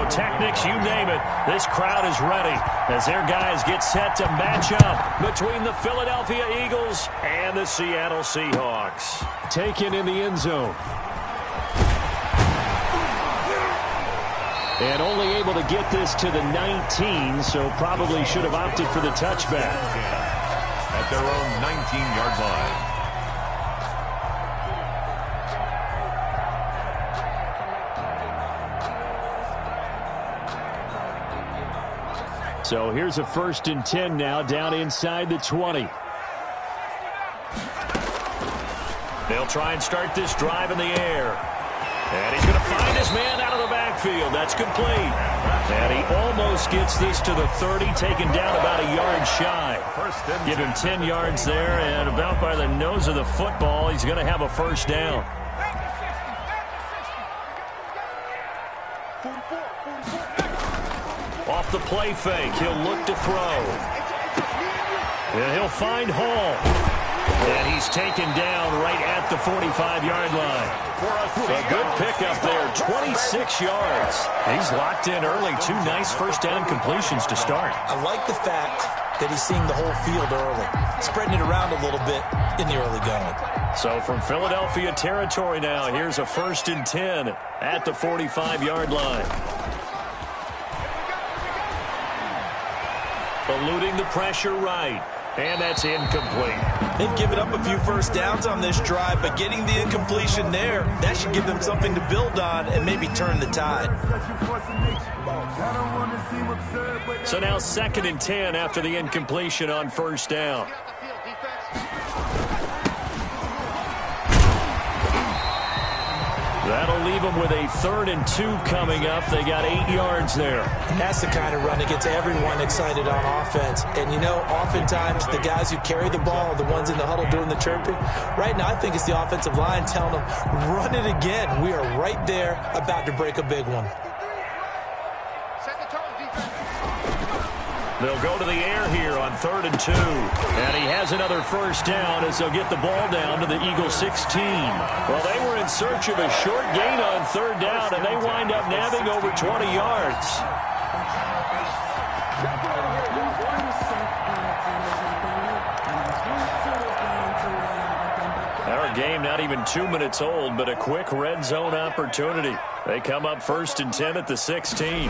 pyrotechnics, you name it. This crowd is ready as their guys get set to match up between the Philadelphia Eagles and the Seattle Seahawks. Taken in the end zone. And only able to get this to the 19, so probably should have opted for the touchback. At their own 19-yard line. So here's a 1st and 10 now, down inside the 20. They'll try and start this drive in the air. And he's going to find his man out of the backfield. That's complete. And he almost gets this to the 30, taken down about a yard shy. Give him 10 yards there, and about by the nose of the football, he's going to have a 1st down. Off the play fake, he'll look to throw. And he'll find Hall. And he's taken down right at the 45-yard line. A good pickup there, 26 yards. He's locked in early. 2 nice 1st down completions to start. I like the fact that he's seeing the whole field early, spreading it around a little bit in the early going. So from Philadelphia territory now, here's a 1st and 10 at the 45-yard line. Eluding the pressure right. And that's incomplete. They've given up a few 1st downs on this drive, but getting the incompletion there, that should give them something to build on and maybe turn the tide. So now 2nd and 10 after the incompletion on 1st down. That'll leave them with a 3rd and 2 coming up. They got 8 yards there. And that's the kind of run that gets everyone excited on offense. And, you know, oftentimes the guys who carry the ball are the ones in the huddle doing the chirping. Right now, I think it's the offensive line telling them, run it again. We are right there about to break a big one. They'll go to the air here on 3rd and 2. And he has another 1st down as they'll get the ball down to the Eagles 16. Well, they were in search of a short gain on 3rd down, and they wind up nabbing over 20 yards. Our game not even 2 minutes old, but a quick red zone opportunity. They come up 1st and 10 at the 16.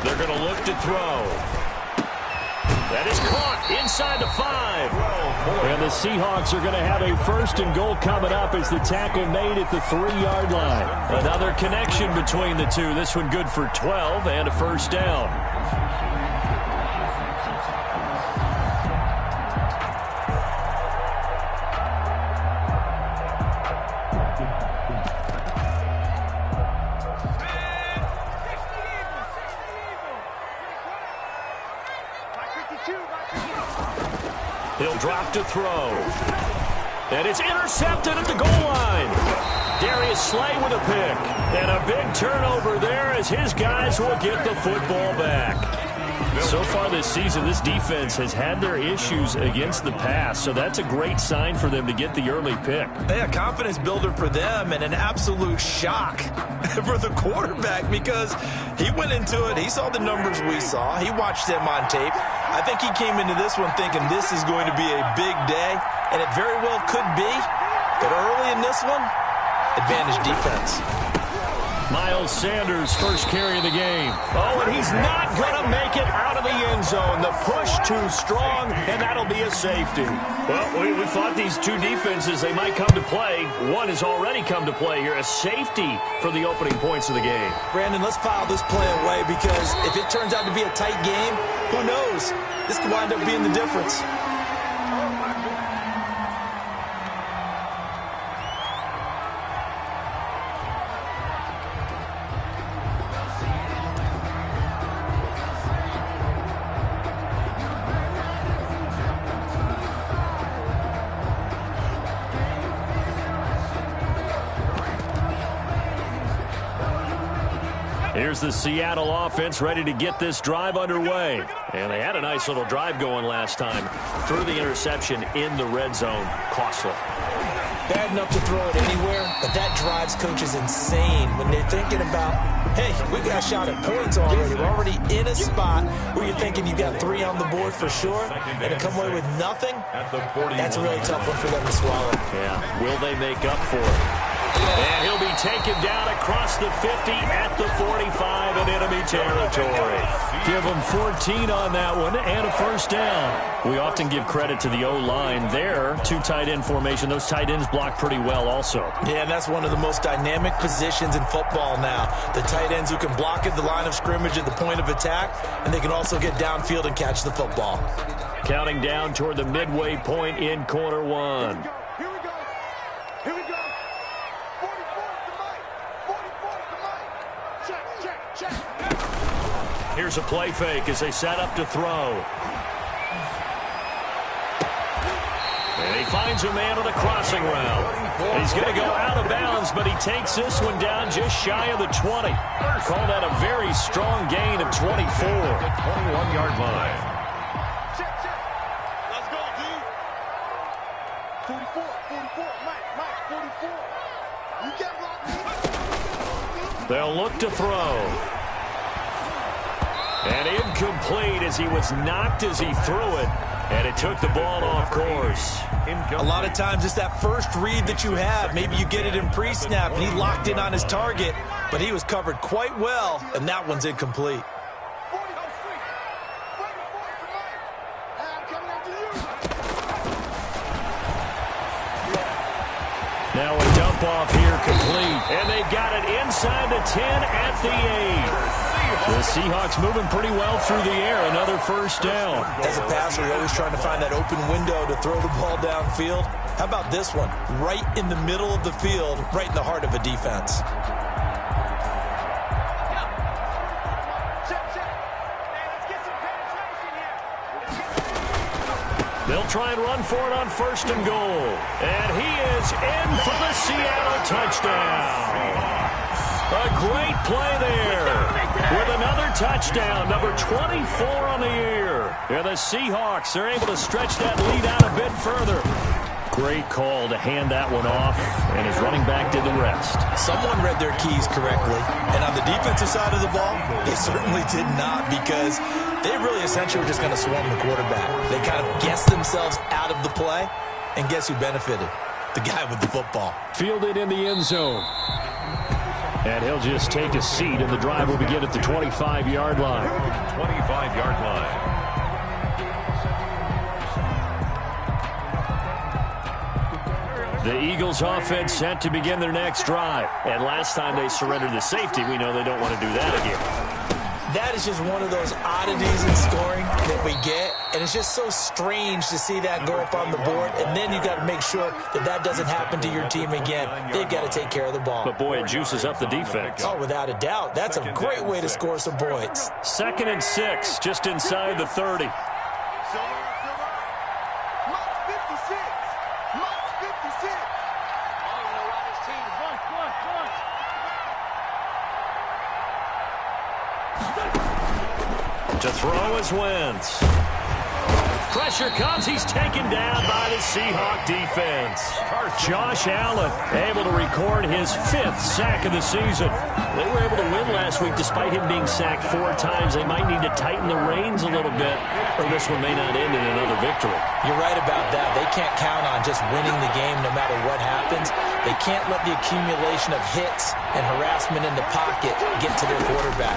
They're going to look to throw. That is caught inside the 5. And the Seahawks are going to have a 1st and goal coming up as the tackle made at the 3-yard line. Another connection between the two. This one good for 12 and a 1st down. He'll drop to throw. And it's intercepted at the goal line. Darius Slay with a pick. And a big turnover there as his guys will get the football back. So far this season, this defense has had their issues against the pass, so that's a great sign for them to get the early pick. Yeah, confidence builder for them and an absolute shock for the quarterback because he went into it. He saw the numbers we saw. He watched them on tape. I think he came into this one thinking this is going to be a big day, and it very well could be. But early in this one, advantage defense. Miles Sanders first carry of the game. Oh, and he's not going to make it out of the end zone. The push too strong, and that'll be a safety. Well, we thought these two defenses, they might come to play. One has already come to play here, a safety for the opening points of the game. Brandon, let's file this play away because if it turns out to be a tight game, who knows? This could wind up being the difference. Here's the Seattle offense ready to get this drive underway. And they had a nice little drive going last time. Threw the interception in the red zone. Costly. bad enough to throw it anywhere, but that drives coaches insane when they're thinking about, hey, we got a shot at points already. We're already in a spot where you're thinking you got 3 on the board for sure, and to come away with nothing, that's a really tough one for them to swallow. Yeah, will they make up for it? And he'll be taken down across the 50 at the 45 in enemy territory. Give him 14 on that one and a first down. We often give credit to the O-line there. 2 tight end formation. Those tight ends block pretty well also. Yeah, and that's one of the most dynamic positions in football now. The tight ends who can block at the line of scrimmage at the point of attack, and they can also get downfield and catch the football. Counting down toward the midway point in quarter 1. Here's a play fake as they set up to throw. And he finds a man on the crossing route. He's going to go out of bounds, but he takes this one down just shy of the 20. Call that a very strong gain of 24. 21-yard line. Let's go, dude. 44, Mike, 44. You get locked in. They'll look to throw. And incomplete as he was knocked as he threw it. And it took the ball off course. A lot of times it's that first read that you have. Maybe you get it in pre-snap and he locked in on his target, but he was covered quite well, and that one's incomplete. Now a dump off here complete. And they got it inside the 10 at the 8. The Seahawks moving pretty well through the air. Another first down. As a passer, you're always trying to find that open window to throw the ball downfield. How about this one? Right in the middle of the field, right in the heart of a defense. They'll try and run for it on first and goal. And he is in for the Seattle touchdown. A great play there with another touchdown, number 24 on the year. And the Seahawks are able to stretch that lead out a bit further. Great call to hand that one off, and his running back did the rest. Someone read their keys correctly, and on the defensive side of the ball, they certainly did not, because they really essentially were just going to swarm the quarterback. They kind of guessed themselves out of the play, and guess who benefited? The guy with the football. Fielded in the end zone. And he'll just take a seat, and the drive will begin at the 25-yard line. 25-yard line. The Eagles offense set to begin their next drive. And last time they surrendered the safety, we know they don't want to do that again. That is just one of those oddities in scoring that we get, and it's just so strange to see that go up on the board, and then you got to make sure that that doesn't happen to your team again. They've got to take care of the ball. But, boy, it juices up the defense. Oh, without a doubt. That's a great way to score some points. 2nd and 6, just inside the 30. To throw is Wentz. Pressure comes. He's taken down by the Seahawk defense. Josh Allen able to record his 5th sack of the season. They were able to win last week despite him being sacked 4 times. They might need to tighten the reins a little bit, or this one may not end in another victory. You're right about that. They can't count on just winning the game no matter what happens. They can't let the accumulation of hits and harassment in the pocket get to their quarterback.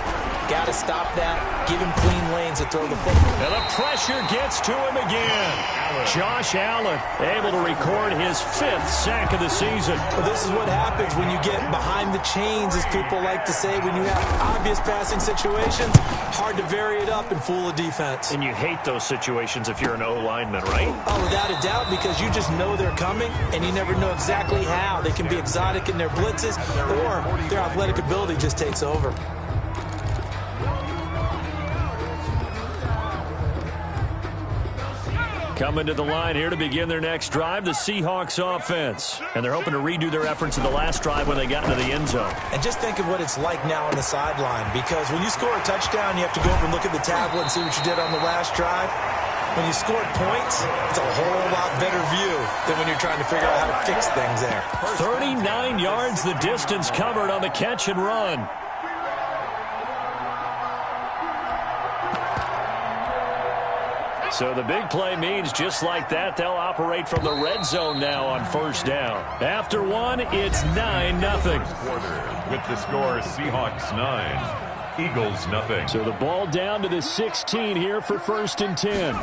Got to stop that. Give him clean lanes to throw the football. And the pressure gets to him again. Josh Allen able to record his 5th sack of the season. Well, this is what happens when you get behind the chains, as people like to say. When you have obvious passing situations, hard to vary it up and fool a defense. And you hate those situations if you're an O-lineman, right? Oh, without a doubt, because you just know they're coming, and you never know exactly how. They can be exotic in their blitzes, or their athletic ability just takes over. Coming to the line here to begin their next drive, the Seahawks offense. And they're hoping to redo their efforts in the last drive when they got into the end zone. And just think of what it's like now on the sideline, because when you score a touchdown, you have to go over and look at the tablet and see what you did on the last drive. when you score points, it's a whole lot better view than when you're trying to figure out how to fix things there. 39 yards the distance covered on the catch and run. So the big play means just like that, they'll operate from the red zone now on first down. After one, it's 9-0. With the score, Seahawks 9, Eagles 0. So the ball down to the 16 here for 1st and 10.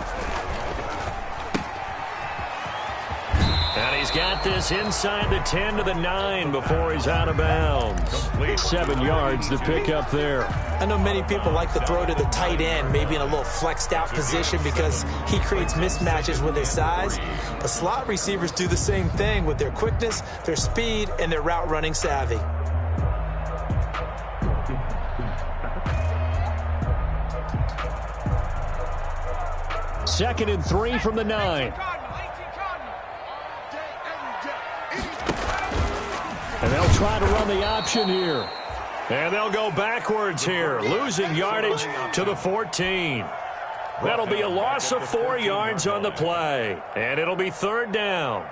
And he's got this inside the 10 to the 9 before he's out of bounds. 7 yards the pickup there. I know many people like to throw to the tight end, maybe in a little flexed out position because he creates mismatches with his size. But slot receivers do the same thing with their quickness, their speed, and their route running savvy. Second and 3 from the 9. And they'll try to run the option here. And they'll go backwards here, losing yardage to the 14. That'll be a loss of 4 yards on the play. And it'll be 3rd down.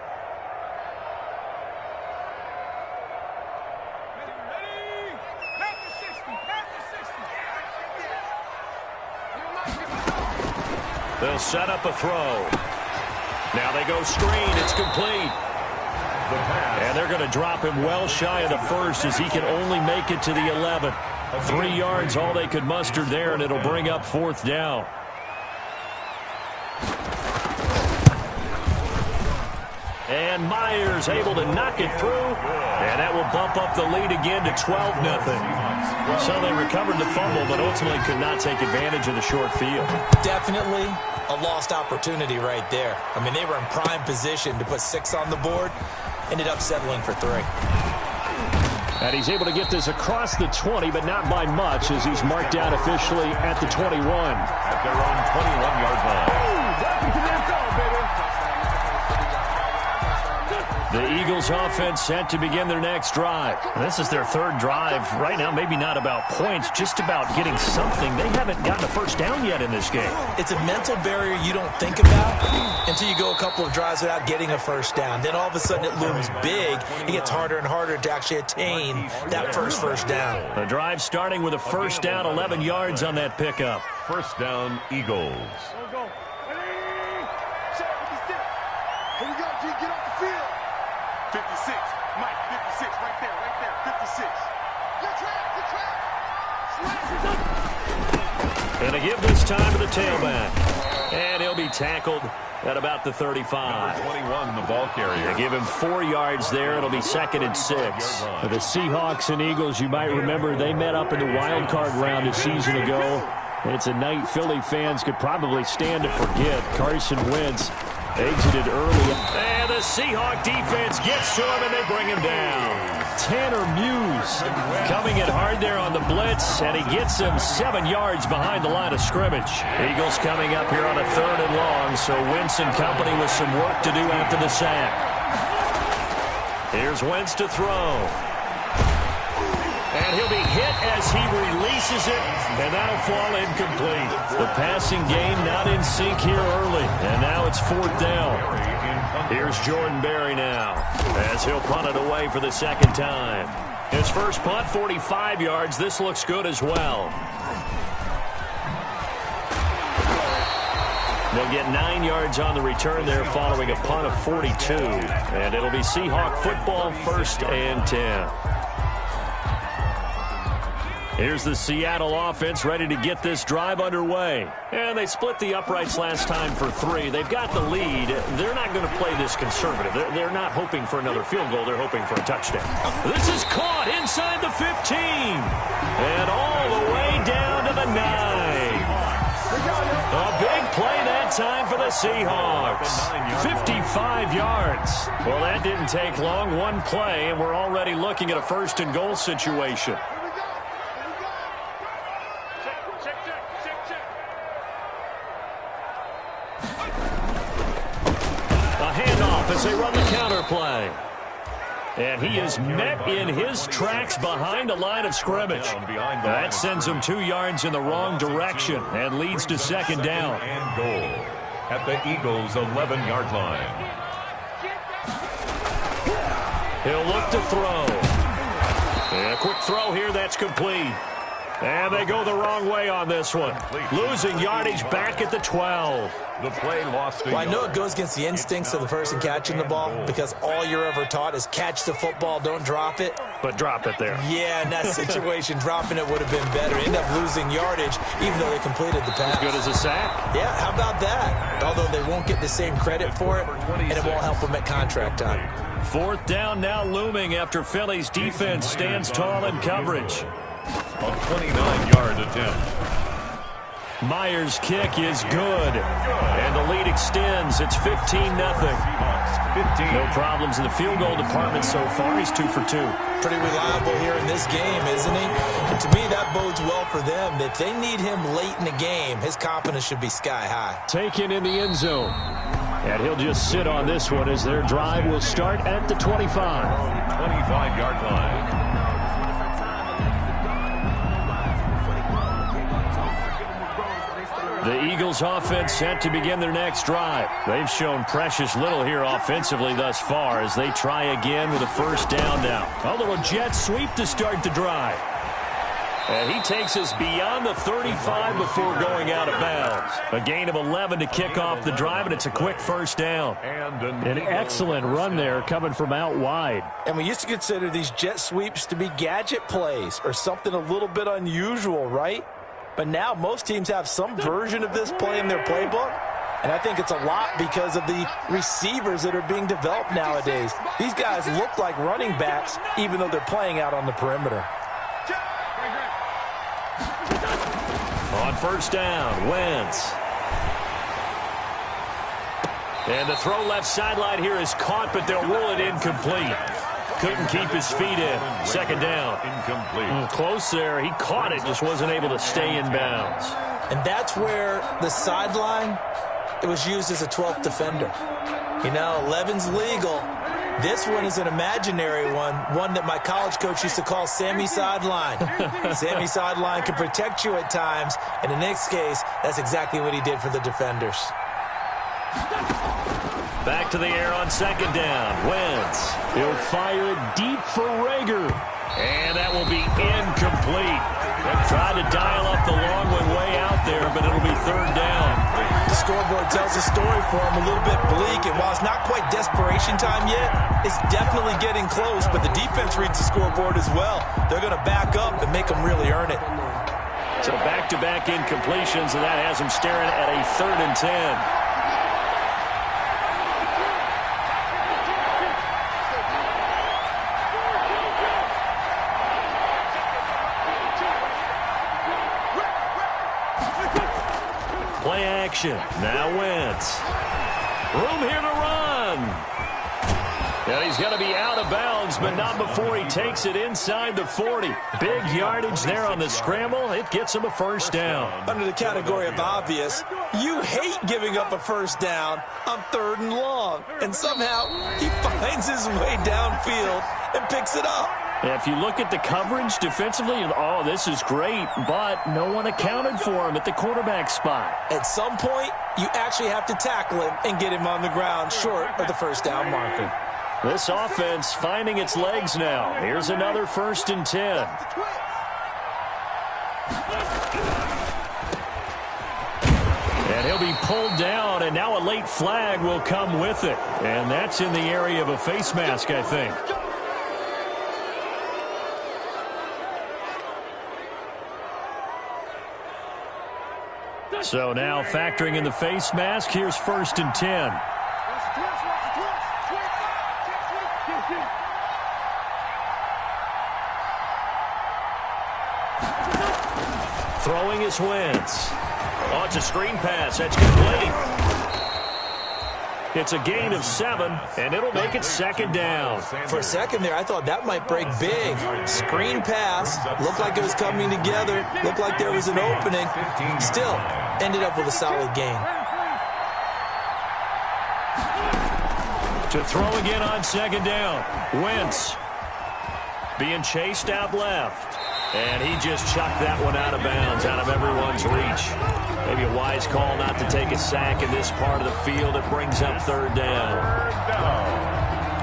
They'll set up a throw. Now they go screen. It's complete. And they're going to drop him well shy of the 1st as he can only make it to the 11. 3 yards all they could muster there, and it'll bring up 4th down. And Myers able to knock it through, and that will bump up the lead again to 12-0. So they recovered the fumble, but ultimately could not take advantage of the short field. Definitely a lost opportunity right there. I mean, they were in prime position to put 6 on the board. Ended up settling for 3. And he's able to get this across the 20, but not by much, as he's marked down officially at the 21. At their own 21-yard line. The Eagles offense set to begin their next drive. This is their 3rd drive. Right now, maybe not about points, just about getting something. They haven't gotten a first down yet in this game. It's a mental barrier you don't think about until you go a couple of drives without getting a first down. Then all of a sudden it looms big. It gets harder and harder to actually attain that first down. The drive starting with a first down, 11 yards on that pickup. First down, Eagles. Here we go, G, get off the field. 56, Mike, 56, right there, 56. And to give this time to the tailback. And he'll be tackled at about the 35. Number 21, the ball carrier. They give him 4 yards there. It'll be 2nd and 6. The Seahawks and Eagles, you might remember, they met up in the wild card round a season ago. It's a night Philly fans could probably stand to forget. Carson Wentz exited early. And the Seahawk defense gets to him, and they bring him down. Tanner Muse coming in hard there on the blitz, and he gets him 7 yards behind the line of scrimmage. Eagles coming up here on a 3rd and long, so Wentz and company with some work to do after the sack. Here's Wentz to throw. And he'll be hit as he releases it, and that'll fall incomplete. The passing game not in sync here early, and now it's 4th down. Here's Jordan Berry now, as he'll punt it away for the 2nd time. His first punt, 45 yards. This looks good as well. They'll get 9 yards on the return there following a punt of 42. And it'll be Seahawk football, 1st and 10. Here's the Seattle offense ready to get this drive underway. And they split the uprights last time for 3. They've got the lead. They're not going to play this conservative. They're not hoping for another field goal. They're hoping for a touchdown. This is caught inside the 15. And all the way down to the 9. A big play that time for the Seahawks. 55 yards. Well, that didn't take long. One play, and we're already looking at a 1st and goal situation. As they run the counter play. And he is met in his tracks behind the line of scrimmage. That sends him 2 yards in the wrong direction and leads to 2nd down. at the Eagles' 11-yard line. He'll look to throw. And a quick throw here, that's complete. And they go the wrong way on this one. Losing yardage back at the 12. The play lost. Well, I know it goes against the instincts of the person catching the ball because all you're ever taught is catch the football, don't drop it. But drop it there. Yeah, in that situation, dropping it would have been better. End up losing yardage, even though they completed the pass. As good as a sack? Yeah, how about that? Although they won't get the same credit for it, and it won't help them at contract time. 4th down now looming after Philly's defense stands tall in coverage. A 29-yard attempt. Myers' kick is good. And the lead extends. It's 15-0. No problems in the field goal department so far. He's 2 for 2. Pretty reliable here in this game, isn't he? And to me, that bodes well for them. If they need him late in the game, his confidence should be sky high. Taken in the end zone. And he'll just sit on this one as their drive will start at the 25. 25-yard line. The Eagles offense set to begin their next drive. They've shown precious little here offensively thus far as they try again with a 1st down now. A little jet sweep to start the drive. And he takes us beyond the 35 before going out of bounds. A gain of 11 to kick off the drive, and it's a quick 1st down. An excellent run there coming from out wide. And we used to consider these jet sweeps to be gadget plays or something a little bit unusual, right? But now most teams have some version of this play in their playbook. And I think it's a lot because of the receivers that are being developed nowadays. These guys look like running backs even though they're playing out on the perimeter. On 1st down, Wentz. And the throw left sideline here is caught, but they'll rule it incomplete. Couldn't keep his feet in. 2nd down. Incomplete. Close there. He caught it, just wasn't able to stay in bounds. And that's where the sideline, it was used as a 12th defender. You know, 11's legal. This one is an imaginary one that my college coach used to call Sammy Sideline. Sammy Sideline can protect you at times, and in this case, that's exactly what he did for the defenders. Back to the air on 2nd down. Wentz. He'll fire it deep for Rager. And that will be incomplete. Tried to dial up the long one way out there, but it'll be 3rd down. The scoreboard tells a story for him, a little bit bleak, and while it's not quite desperation time yet, it's definitely getting close, but the defense reads the scoreboard as well. They're going to back up and make them really earn it. So back-to-back incompletions, and that has them staring at a 3rd and 10. Play action. Now Wentz. Room here to run. And he's going to be out of bounds, but not before he takes it inside the 40. Big yardage there on the scramble. It gets him a 1st down. Under the category of obvious, you hate giving up a 1st down on 3rd and long. And somehow he finds his way downfield and picks it up. If you look at the coverage defensively, oh, this is great, but no one accounted for him at the quarterback spot. At some point, you actually have to tackle him and get him on the ground short of the 1st down marker. This offense finding its legs now. Here's another 1st and 10. And he'll be pulled down, and now a late flag will come with it. And that's in the area of a face mask, I think. So now factoring in the face mask, here's 1st and 10. Throwing is Wentz. Oh, it's a screen pass. That's complete. It's a gain of 7, and it'll make it 2nd down. For a second there, I thought that might break big. Screen pass. Looked like it was coming together. Looked like there was an opening. Still, ended up with a solid gain. To throw again on 2nd down. Wentz being chased out left. And he just chucked that one out of bounds, out of everyone's reach. Maybe a wise call not to take a sack in this part of the field. It brings up third down. Third down.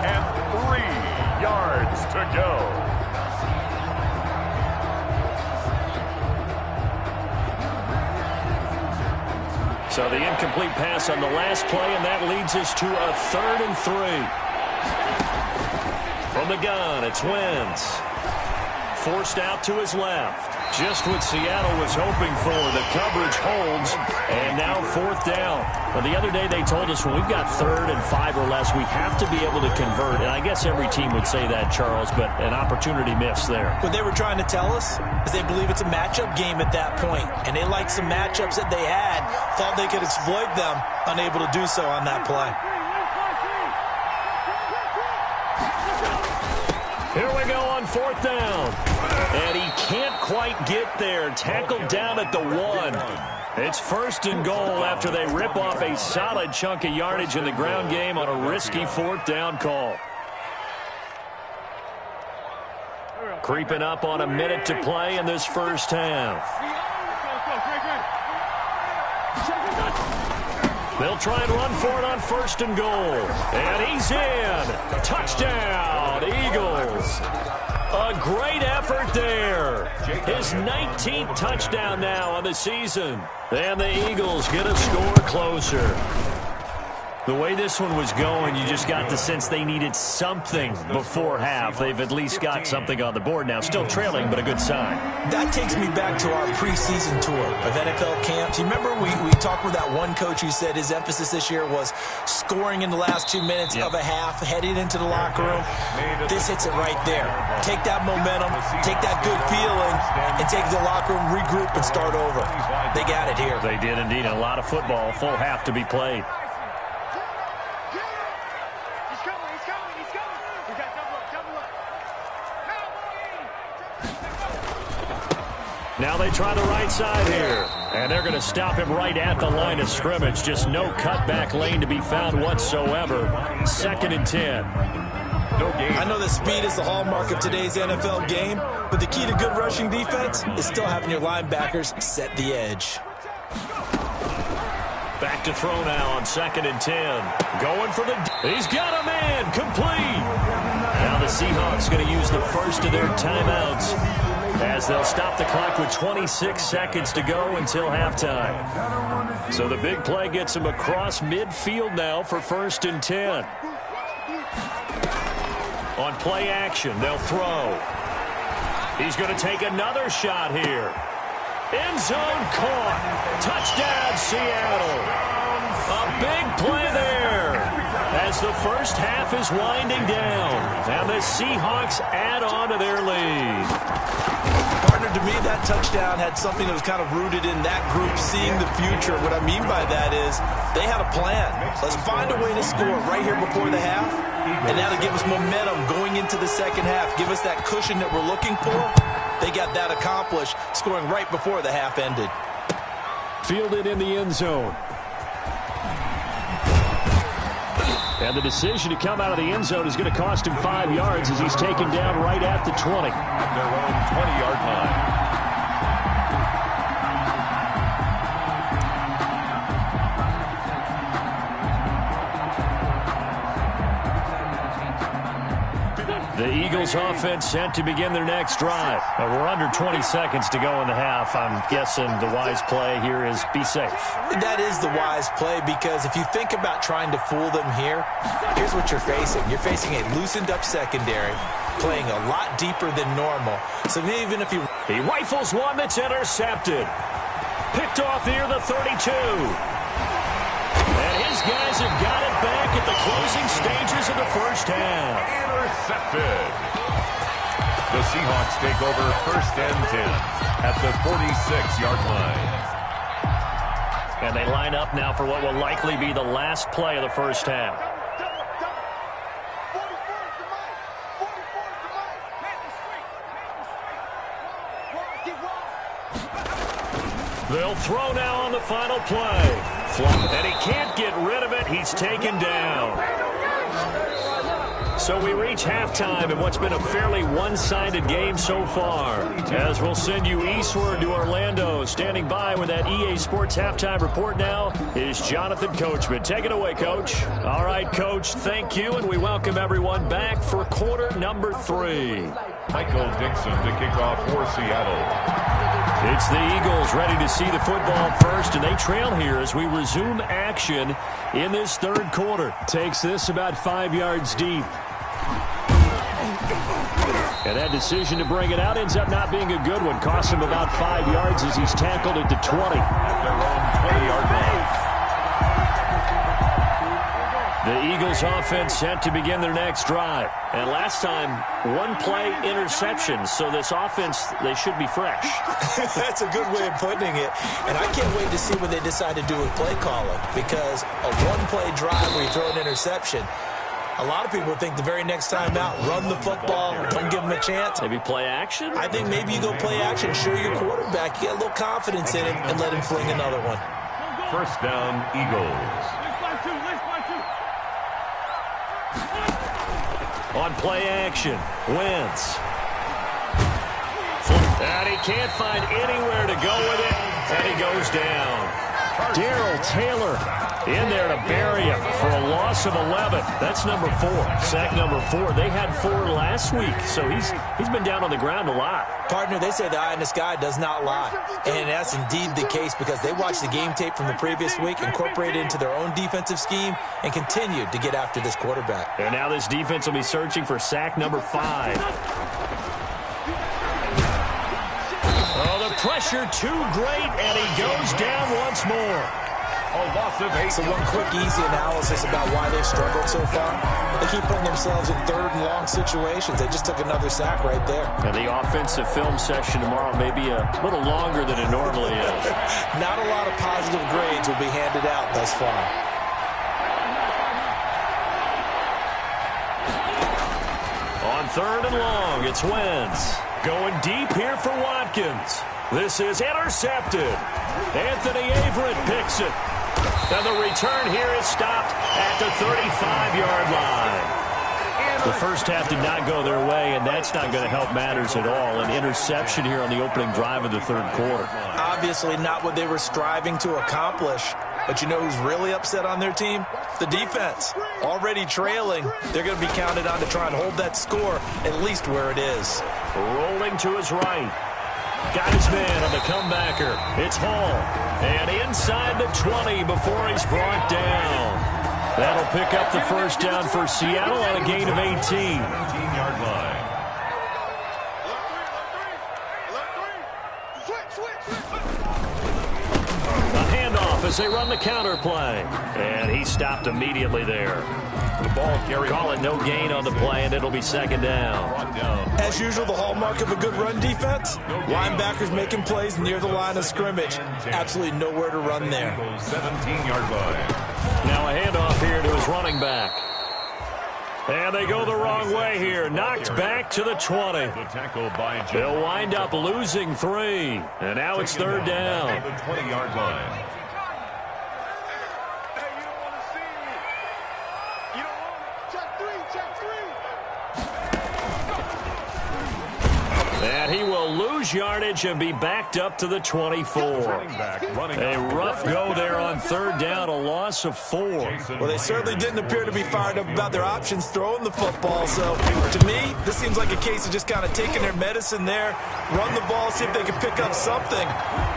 And 3 yards to go. So the incomplete pass on the last play, and that leads us to a 3rd and 3. From the gun, it's Wentz. Forced out to his left. Just what Seattle was hoping for. The coverage holds, and now 4th down. Well, the other day they told us when we've got 3rd and 5 or less, we have to be able to convert. And I guess every team would say that, Charles, but an opportunity missed there. What they were trying to tell us is they believe it's a matchup game at that point, and they liked some matchups that they had, thought they could exploit them, unable to do so on that play. Here we go on 4th down. And he can't quite get there. Tackled down at the 1. It's 1st and goal after they rip off a solid chunk of yardage in the ground game on a risky 4th down call. Creeping up on a minute to play in this first half. They'll try and run for it on 1st and goal. And he's in. Touchdown, Eagles. A great effort there. His 19th touchdown now on the season. And the Eagles get a score closer. The way this one was going, you just got the sense they needed something before half. They've at least got something on the board now. Still trailing, but a good sign. That takes me back to our preseason tour of NFL camps. You remember we talked with that one coach who said his emphasis this year was scoring in the last 2 minutes of a half, heading into the locker room. This hits it right there. Take that momentum, take that good feeling, and take the locker room, regroup, and start over. They got it here. They did indeed. A lot of football, full half to be played. Now they try the right side here. And they're going to stop him right at the line of scrimmage. Just no cutback lane to be found whatsoever. 2nd and 10. I know that speed is the hallmark of today's NFL game, but the key to good rushing defense is still having your linebackers set the edge. Back to throw now on 2nd and 10. Going for the... He's got a man. Complete. Now the Seahawks going to use the first of their timeouts as they'll stop the clock with 26 seconds to go until halftime. So the big play gets him across midfield now for 1st and 10. On play action, they'll throw. He's going to take another shot here. End zone caught. Touchdown, Seattle. A big play there as the first half is winding down. And the Seahawks add on to their lead. Partner, to me, that touchdown had something that was kind of rooted in that group seeing the future. What I mean by that is they had a plan. Let's find a way to score right here before the half. And that'll give us momentum going into the second half. Give us that cushion that we're looking for. They got that accomplished, scoring right before the half ended. Fielded in the end zone. And the decision to come out of the end zone is going to cost him 5 yards as he's taken down right at the 20. At their own 20-yard line. The Eagles offense set to begin their next drive. We're under 20 seconds to go in the half. I'm guessing the wise play here is be safe. That is the wise play because if you think about trying to fool them here, here's what you're facing. You're facing a loosened up secondary, playing a lot deeper than normal. So even if he rifles one that's intercepted. Picked off near the 32. And his guys have got it back at the closing stages of the first half. Intercepted. The Seahawks take over 1st and 10 at the 46-yard line. And they line up now for what will likely be the last play of the first half. They'll throw now on the final play. And he can't get rid of it. He's taken down. So we reach halftime in what's been a fairly one-sided game so far. As we'll send you eastward to Orlando. Standing by with that EA Sports halftime report now is Jonathan Coachman. Take it away, Coach. All right, Coach, thank you, and we welcome everyone back for quarter number 3. Michael Dixon to kick off for Seattle. It's the Eagles ready to see the football first, and they trail here as we resume action in this third quarter. Takes this about 5 yards deep. And that decision to bring it out ends up not being a good one. Costs him about 5 yards as he's tackled at the 20. At their own 20-yard line. The Eagles offense set to begin their next drive. And last time, one-play interception. So this offense, they should be fresh. That's a good way of putting it. And I can't wait to see what they decide to do with play calling. Because a one-play drive where you throw an interception, a lot of people think the very next time out, run the football, don't give them a chance. Maybe play action? I think maybe you go play action, show your quarterback, you get a little confidence in him, and let him fling another one. First down, Eagles. On play action, Wentz. And he can't find anywhere to go with it, and he goes down. Darrell Taylor in there to bury him for a loss of 11. That's number 4, sack number 4. They had 4 last week, so he's been down on the ground a lot. Partner, they say the eye in the sky does not lie. And that's indeed the case because they watched the game tape from the previous week, incorporated it into their own defensive scheme, and continued to get after this quarterback. And now this defense will be searching for sack number 5. Oh, the pressure too great, and he goes down once more. A loss of 8. So one quick, easy analysis about why they've struggled so far. They keep putting themselves in third and long situations. They just took another sack right there. And the offensive film session tomorrow may be a little longer than it normally is. Not a lot of positive grades will be handed out thus far. On third and long, it's Wentz. Going deep here for Watkins. This is intercepted. Anthony Averett picks it. And the return here is stopped at the 35-yard line. The first half did not go their way, and that's not going to help matters at all. An interception here on the opening drive of the third quarter. Obviously not what they were striving to accomplish. But you know who's really upset on their team? The defense. Already trailing. They're going to be counted on to try and hold that score at least where it is. Rolling to his right. Got his man on the comebacker. It's Hall. And inside the 20 before he's brought down. That'll pick up the first down for Seattle on a gain of 18. 17-yard line. A handoff as they run the counter play. And he stopped immediately there. The ball carried. Call it no gain on the play, and it'll be second down. As usual, the hallmark of a good run defense, linebackers making plays near the line of scrimmage. Absolutely nowhere to run there. 17-yard line. Now a handoff here to his running back. And they go the wrong way here. Knocked back to the 20. The tackle by Joe. They'll wind up losing 3. And now it's third down. The 20-yard line. And he will lose yardage and be backed up to the 24. A rough go there on third down, a loss of 4. Well, they certainly didn't appear to be fired up about their options throwing the football. So, to me, this seems like a case of just kind of taking their medicine there, run the ball, see if they can pick up something.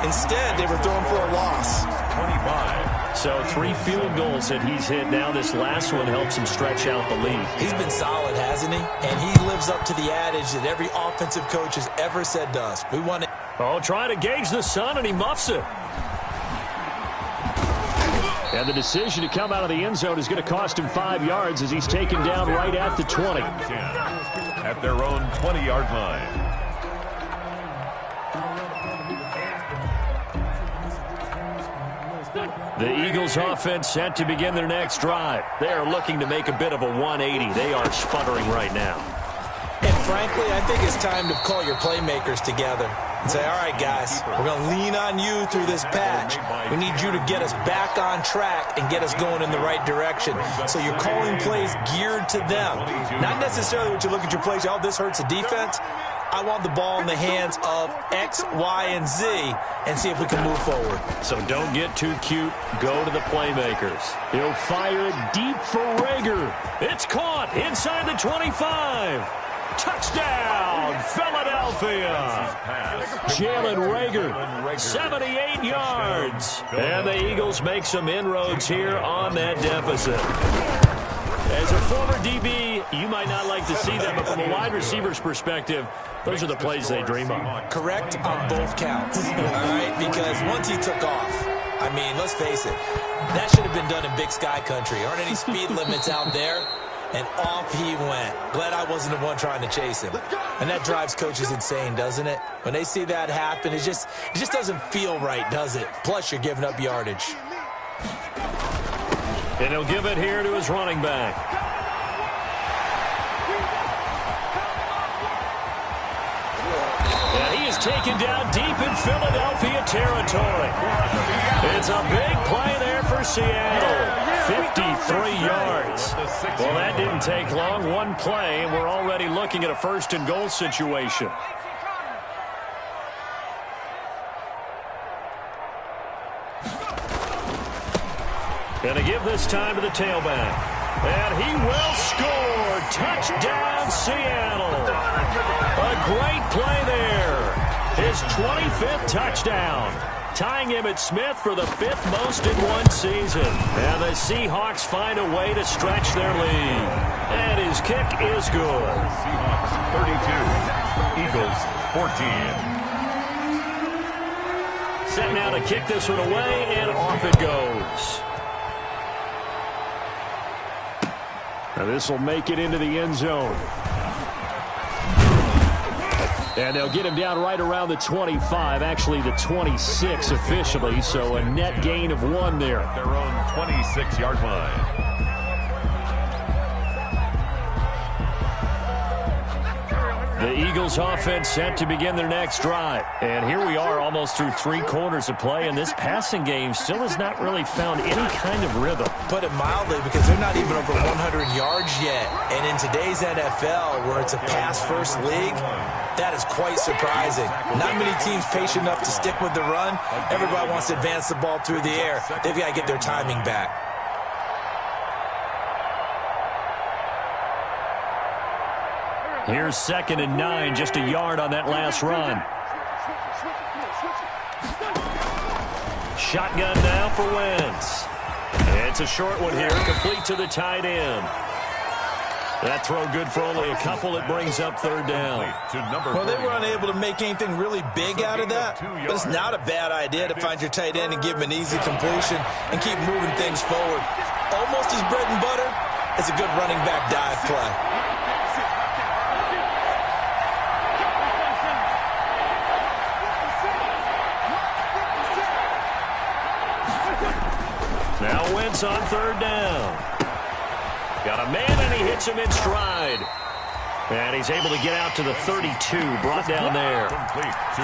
Instead, they were throwing for a loss. 25. So 3 field goals that he's hit now. This last one helps him stretch out the lead. He's been solid, hasn't he? And he lives up to the adage that every offensive coach has ever said to us. We want it. Oh, trying to gauge the sun, and he muffs it. And the decision to come out of the end zone is going to cost him 5 yards as he's taken down right at the 20. At their own 20-yard line. The Eagles offense set to begin their next drive. They are looking to make a bit of a 180. They are sputtering right now. And frankly, I think it's time to call your playmakers together. and say, all right, guys, we're going to lean on you through this patch. We need you to get us back on track and get us going in the right direction. So you're calling plays geared to them. Not necessarily what you look at your plays, oh, this hurts the defense. I want the ball in the hands of X, Y, and Z and see if we can move forward. So don't get too cute. Go to the playmakers. He'll fire it deep for Rager. It's caught inside the 25. Touchdown, Philadelphia. Jalen Rager, 78 yards. And the Eagles make some inroads here on that deficit. As a former DB, you might not like to see them, but from a wide receiver's perspective, those are the plays they dream of. Correct on both counts, all right? Because once he took off, I mean, let's face it, that should have been done in Big Sky country. Aren't any speed limits out there? And off he went. Glad I wasn't the one trying to chase him. And that drives coaches insane, doesn't it? When they see that happen, it just doesn't feel right, does it? Plus, you're giving up yardage. And he'll give it here to his running back. And he is taken down deep in Philadelphia territory. It's a big play there for Seattle. 53 yards. Well, that didn't take long. One play, and we're already looking at a first-and-goal situation. Going to give this time to the tailback. And he will score. Touchdown, Seattle. A great play there. His 25th touchdown. Tying him at Smith for the 5th most in one season. And the Seahawks find a way to stretch their lead. And his kick is good. Seahawks 32, Eagles 14. Set now to kick this one away, and off it goes. Now this will make it into the end zone. And they'll get him down right around the 25, actually the 26 officially, so a net gain of 1 there. Their own 26-yard line. The Eagles offense set to begin their next drive. And here we are almost through 3 quarters of play, and this passing game still has not really found any kind of rhythm. Put it mildly, because they're not even over 100 yards yet. And in today's NFL, where it's a pass-first league, that is quite surprising. Not many teams patient enough to stick with the run. Everybody wants to advance the ball through the air. They've got to get their timing back. Here's 2nd and 9, just a yard on that last run. Shotgun now for Wentz. It's a short one here, complete to the tight end. That throw good for only a couple. It brings up 3rd down. Well, they were unable to make anything really big out of that, but it's not a bad idea to find your tight end and give him an easy completion and keep moving things forward. Almost his bread and butter. It's a good running back dive play. Now Wentz on 3rd down. Got a man, and he hits him in stride. And he's able to get out to the 32, brought down there.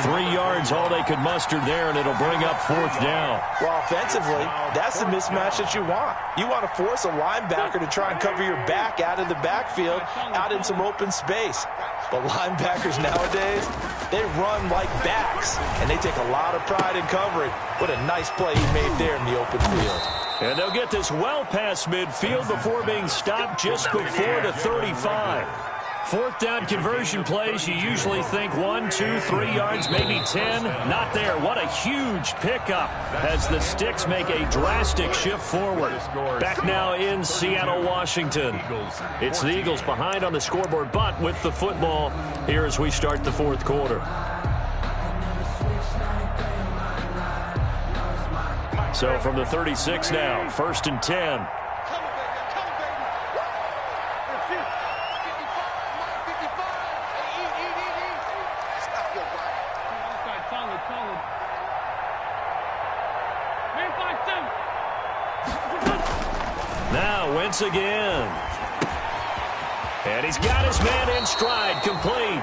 3 yards, all they could muster there, and it'll bring up 4th down. Well, offensively, that's the mismatch that you want. You want to force a linebacker to try and cover your back out of the backfield, out in some open space. But linebackers nowadays, they run like backs, and they take a lot of pride in covering. What a nice play he made there in the open field. And they'll get this well past midfield before being stopped just before the 35. 4th down conversion plays, you usually think 1, 2, 3 yards, maybe 10. Not there. What a huge pickup as the Sticks make a drastic shift forward. Back now in Seattle, Washington. It's the Eagles behind on the scoreboard, but with the football here as we start the 4th quarter. So from the 36 now, 1st and 10. Now Wentz again. And he's got his man in stride, complete.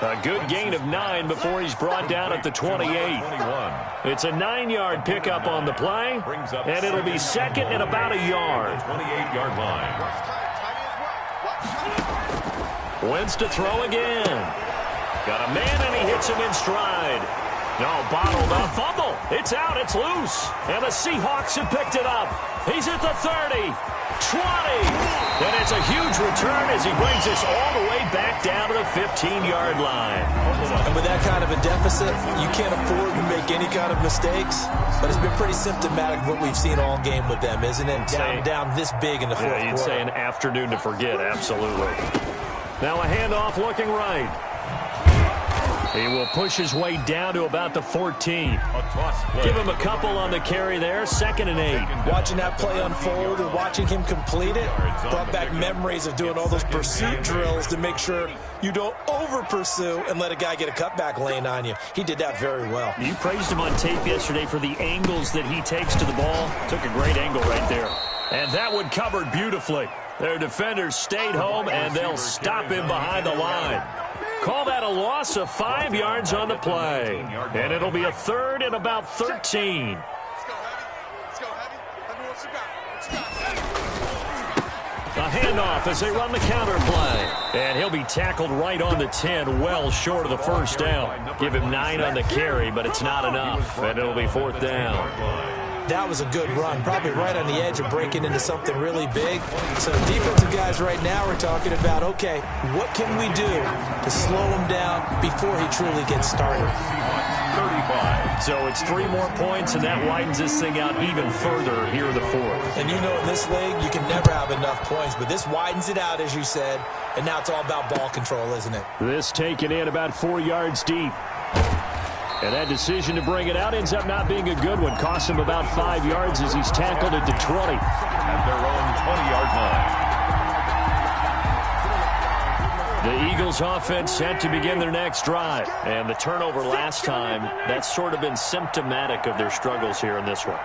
A good gain of 9 before he's brought down at the 28. It's a 9-yard pickup on the play, and it'll be second and about a yard. 28-yard line. Wentz to throw again. Got a man, and he hits him in stride. No, bottled up. Fumble. It's out. It's loose. And the Seahawks have picked it up. He's at the 30. 20. And it's a huge return as he brings us all the way back down to the 15-yard line. And with that kind of a deficit, you can't afford to make any kind of mistakes. But it's been pretty symptomatic of what we've seen all game with them, isn't it? Down this big in the fourth quarter. You'd say an afternoon to forget, absolutely. Now a handoff looking right. He will push his way down to about the 14. Give him a couple on the carry there. 2nd and 8. Watching that play unfold and watching him complete it brought back memories of doing all those pursuit drills to make sure you don't over-pursue and let a guy get a cutback lane on you. He did that very well. You praised him on tape yesterday for the angles that he takes to the ball. Took a great angle right there. And that one covered beautifully. Their defenders stayed home, and they'll stop him behind the line. Call that a loss of 5 yards on the play. And it'll be a 3rd and about 13. A handoff as they run the counter play. And he'll be tackled right on the 10, well short of the first down. Give him 9 on the carry, but it's not enough. And it'll be 4th down. That was a good run, probably right on the edge of breaking into something really big. So defensive guys right now are talking about, okay, what can we do to slow him down before he truly gets started? 35. So it's 3 more points, and that widens this thing out even further here in the 4th. And you know in this league, you can never have enough points, but this widens it out, as you said, and now it's all about ball control, isn't it? This taken in about 4 yards deep. And that decision to bring it out ends up not being a good one. Costs him about 5 yards as he's tackled at the 20. At their own 20-yard line. The Eagles offense set to begin their next drive. And the turnover last time, that's sort of been symptomatic of their struggles here in this one.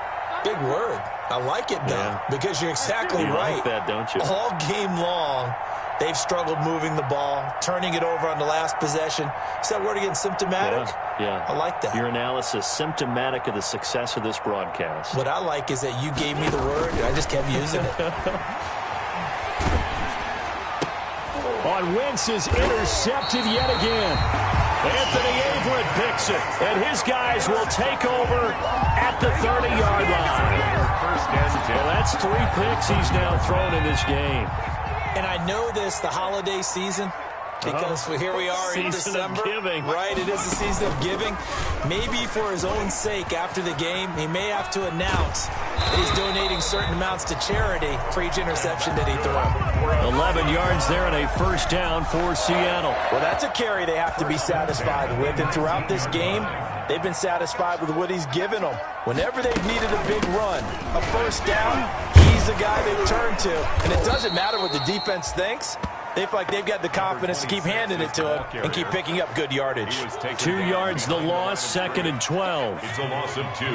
Big word. I like it, though, because you're exactly right. You like that, don't you? All game long, they've struggled moving the ball, turning it over on the last possession. Is that word again, symptomatic? Yeah. I like that. Your analysis, symptomatic of the success of this broadcast. What I like is that you gave me the word, and I just kept using it. On Wentz is intercepted yet again. Anthony Averett picks it, and his guys will take over at the 30-yard line. Well, that's 3 picks he's now thrown in this game. And I know this, the holiday season, because here we are in December. Right, it is the season of giving. Maybe for his own sake after the game, he may have to announce that he's donating certain amounts to charity for each interception that he threw. 11 yards there and a 1st down for Seattle. Well, that's a carry they have to be satisfied with. And throughout this game, they've been satisfied with what he's given them. Whenever they've needed a big run, a 1st down, he's the guy they've turned to. And it doesn't matter what the defense thinks. They feel like they've got the confidence to keep handing it to him and keep picking up good yardage. 2 yards the loss, 2nd and 12. It's a loss of 2.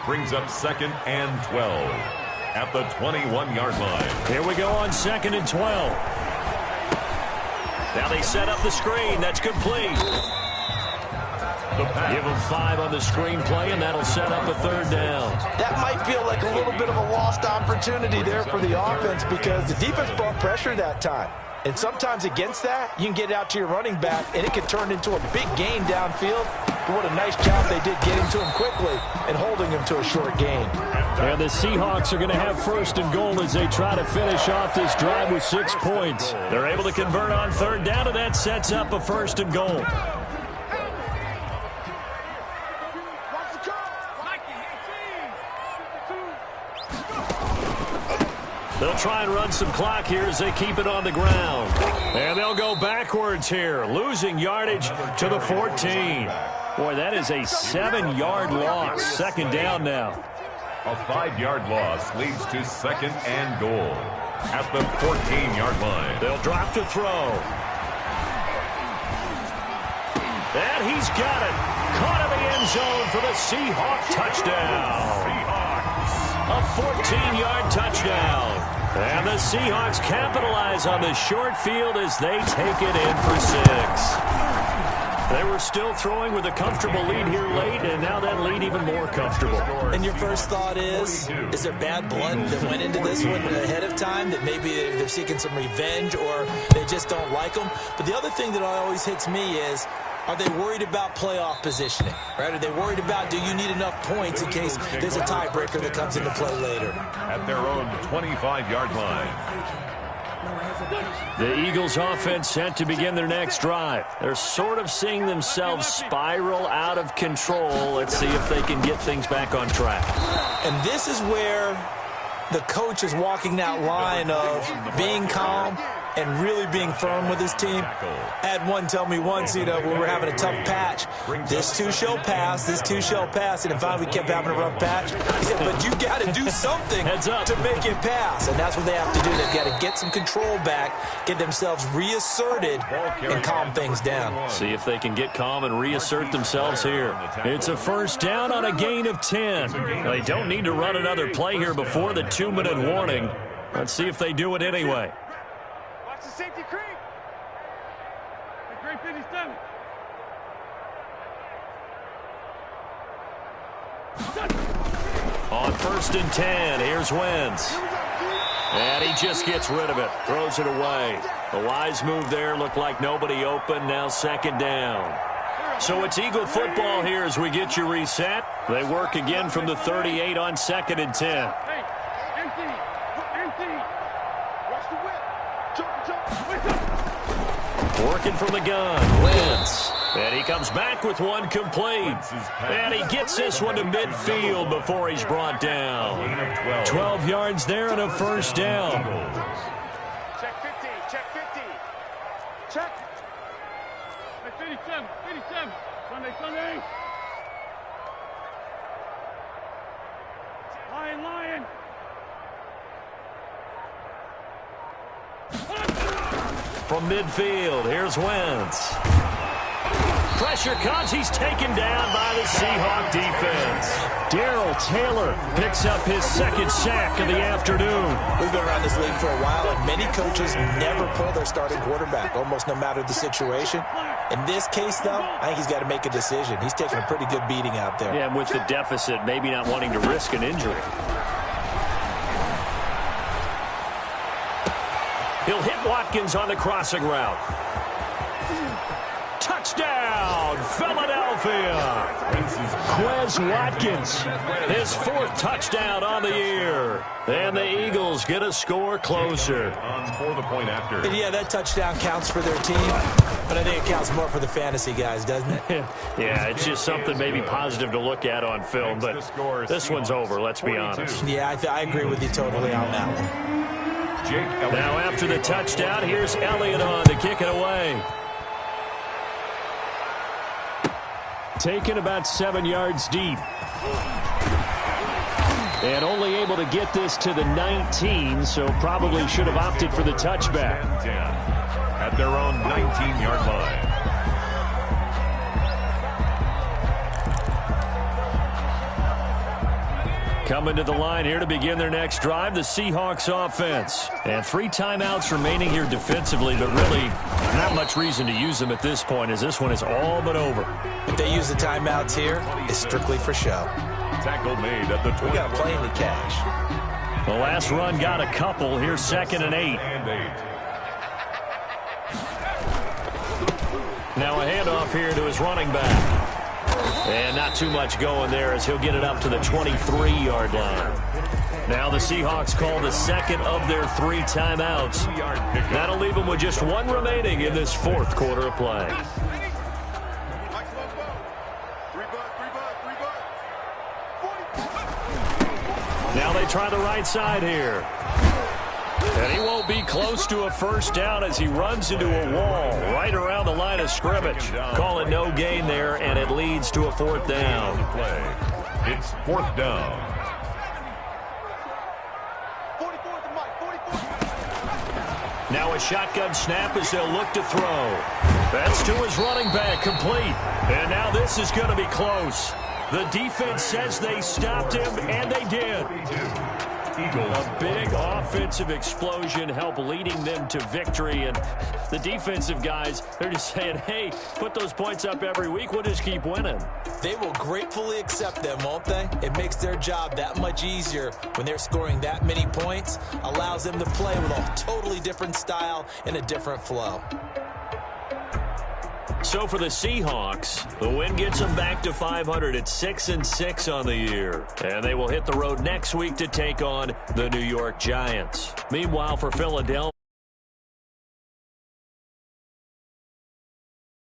Brings up 2nd and 12 at the 21-yard line. Here we go on 2nd and 12. Now they set up the screen. That's complete. Give them 5 on the screen play, and that'll set up a 3rd down. That might feel like a little bit of a lost opportunity there for the offense because the defense brought pressure that time. And sometimes against that, you can get out to your running back, and it can turn into a big gain downfield. But what a nice job they did getting to him quickly and holding him to a short gain. And the Seahawks are going to have 1st and goal as they try to finish off this drive with 6 points. They're able to convert on 3rd down, and that sets up a 1st and goal. They'll try and run some clock here as they keep it on the ground. And they'll go backwards here, losing yardage to the 14. Boy, that is a 7-yard loss. 2nd down now. A 5-yard loss leads to 2nd and goal at the 14-yard line. They'll drop to throw. And he's got it. Caught in the end zone for the Seahawk touchdown. A 14-yard touchdown. And the Seahawks capitalize on the short field as they take it in for 6. They were still throwing with a comfortable lead here late, and now that lead even more comfortable. And your first thought is there bad blood that went into this one ahead of time, that maybe they're seeking some revenge or they just don't like them? But the other thing that always hits me is, are they worried about playoff positioning? Right? Are they worried about, do you need enough points in case there's a tiebreaker that comes into play later? At their own 25-yard line. The Eagles offense set to begin their next drive. They're sort of seeing themselves spiral out of control. Let's see if they can get things back on track. And this is where the coach is walking that line of being calm and really being firm with his team. I had one tell me once, when we were having a tough patch, this too shall pass, this too shall pass, and finally we kept having a rough patch. He said, but you got to do something to make it pass, and that's what they have to do. They've got to get some control back, get themselves reasserted, and calm things down. See if they can get calm and reassert themselves here. It's a first down on a gain of 10. They don't need to run another play here before the 2-minute warning. Let's see if they do it anyway. The safety creep. Great 57. On 1st and 10, here's Wentz. And he just gets rid of it, throws it away. A wise move there, looked like nobody open, now 2nd down. So it's Eagle football here as we get you reset. They work again from the 38 on 2nd and 10. Working from the gun, Wentz. And he comes back with one complete. And he gets this one to midfield before he's brought down. 12 yards there and a first down. Check 50, check 50. Check. 87, 87. Sunday. Lion. From midfield, here's Wentz. Pressure comes. He's taken down by the Seahawk defense. Darrell Taylor picks up his 2nd sack of the afternoon. We've been around this league for a while, and many coaches never pull their starting quarterback, almost no matter the situation. In this case, though, I think he's got to make a decision. He's taking a pretty good beating out there. Yeah, and with the deficit, maybe not wanting to risk an injury. He'll hit Watkins on the crossing route. Touchdown, Philadelphia. Quez Watkins, his 4th touchdown on the year. And the Eagles get a score closer. For the point after. And yeah, that touchdown counts for their team, but I think it counts more for the fantasy guys, doesn't it? Yeah, it's just something maybe positive to look at on film, but this one's over, let's be honest. Yeah, I agree with you totally on that one. Now after the touchdown, here's Elliott on to kick it away. Taken about 7 yards deep. And only able to get this to the 19, so probably should have opted for the touchback. At their own 19-yard line. Coming to the line here to begin their next drive, the Seahawks offense. And 3 timeouts remaining here defensively, but really not much reason to use them at this point, as this one is all but over. If they use the timeouts here, it's strictly for show. Tackle made at the 20. We got plenty of cash. The last run got a couple. Here's 2nd and 8. Now a handoff here to his running back. And not too much going there as he'll get it up to the 23-yard line. Now the Seahawks call the 2nd of their 3 timeouts. That'll leave them with just 1 remaining in this 4th quarter of play. Now they try the right side here. And he won't be close to a first down as he runs into a wall right around the line of scrimmage. Call it no gain there, and it leads to a 4th down. It's 4th down. Now a shotgun snap as they'll look to throw. That's to his running back, complete. And now this is going to be close. The defense says they stopped him, and they did. Eagles. A big offensive explosion helped leading them to victory. And the defensive guys, they're just saying, hey, put those points up every week. We'll just keep winning. They will gratefully accept them, won't they? It makes their job that much easier when they're scoring that many points. Allows them to play with a totally different style and a different flow. So for the Seahawks, the win gets them back to 500 at 6-6 on the year. And they will hit the road next week to take on the New York Giants. Meanwhile, for Philadelphia,